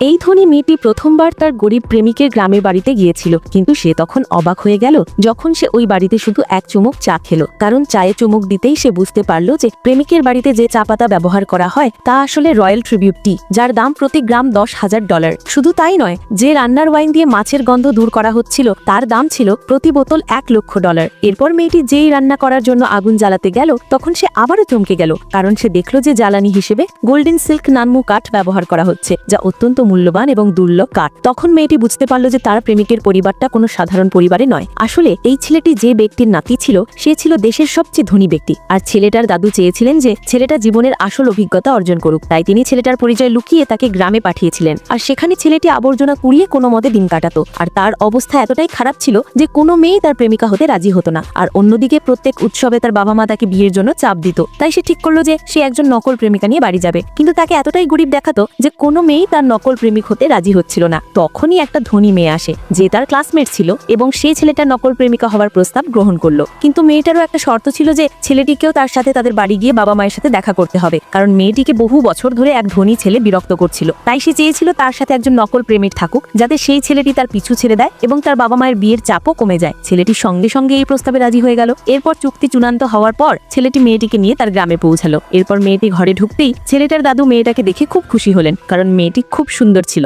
এই ধনী মেয়েটি প্রথমবার তার গরিব প্রেমিকের গ্রামের বাড়িতে গিয়েছিল, কিন্তু সে তখন অবাক হয়ে গেল যখন সে ওই বাড়িতে শুধু এক চুমুক চা খেলো। কারণ চায়ে চুমুক দিতেই সে বুঝতে পারলো যে প্রেমিকের বাড়িতে যে চা পাতা ব্যবহার করা হয় তা আসলে রয়্যাল ট্রিবিউট টি, যার দাম প্রতি গ্রাম $10,000। শুধু তাই নয়, যে রান্নার ওয়াইন দিয়ে মাছের গন্ধ দূর করা হচ্ছিল তার দাম ছিল প্রতি বোতল $1,00,000। এরপর মেয়েটি যেই রান্না করার জন্য আগুন জ্বালাতে গেল তখন সে আবারও চমকে গেল, কারণ সে দেখলো যে জ্বালানি হিসেবে গোল্ডেন সিল্ক নানমু কাঠ ব্যবহার করা হচ্ছে, যা অত্যন্ত মূল্যবান এবং দুর্লভ কাঠ। তখন মেয়েটি বুঝতে পারলো যে তার প্রেমিকের পরিবারটা কোনো সাধারণ পরিবারে নয়। আসলে এই ছেলেটি যে ব্যক্তির নাতি ছিল সে ছিল দেশের সবচেয়ে ধনী ব্যক্তি, আর ছেলেটার দাদু চেয়েছিলেন যে ছেলেটা জীবনের আসল অভিজ্ঞতা অর্জন করুক। তাই তিনি ছেলেটার পরিচয় লুকিয়ে তাকে গ্রামে পাঠিয়েছিলেন, আর সেখানে ছেলেটি আবর্জনা কুড়িয়ে কোনো মতে দিন কাটাতো। আর তার অবস্থা এতটাই খারাপ ছিল যে কোনো মেয়েই তার প্রেমিকা হতে রাজি হতো না। আর অন্যদিকে প্রত্যেক উৎসবে তার বাবা মা তাকে বিয়ের জন্য চাপ দিত। তাই সে ঠিক করলো যে সে একজন নকল প্রেমিকা নিয়ে বাড়ি যাবে, কিন্তু তাকে এতটাই গরিব দেখাতো যে কোনো মেয়েই তার নকল প্রেমিক হতে রাজি হচ্ছিল না। তখনই একটা ধনী মেয়ে আসে যে তার ক্লাসমেট ছিল, এবং সেই ছেলেটার নকল প্রেমিকা হওয়ার প্রস্তাব গ্রহণ করলো। কিন্তু মেয়েটারও একটা শর্ত ছিল যে ছেলেটিকেও তার সাথে তাদের বাড়ি গিয়ে বাবা মায়ের সাথে দেখা করতে হবে, কারণ মেয়েটিকে বহু বছর ধরে এক ধনী ছেলে বিরক্ত করছিল। তাই সে চেয়েছিল তার সাথে একজন নকল প্রেমিক থাকুক, যাতে সেই ছেলেটি তার পিছু ছেড়ে দেয় এবং তার বাবা মায়ের বিয়ের চাপও কমে যায়। ছেলেটি সঙ্গে সঙ্গে এই প্রস্তাবে রাজি হয়ে গেল। এরপর চুক্তি চূড়ান্ত হওয়ার পর ছেলেটি মেয়েটিকে নিয়ে তার গ্রামে পৌঁছালো। এরপর মেয়েটি ঘরে ঢুকতেই ছেলেটার দাদু মেয়েটাকে দেখে খুব খুশি হলেন, কারণ মেয়েটি খুব সুন্দর ছিল।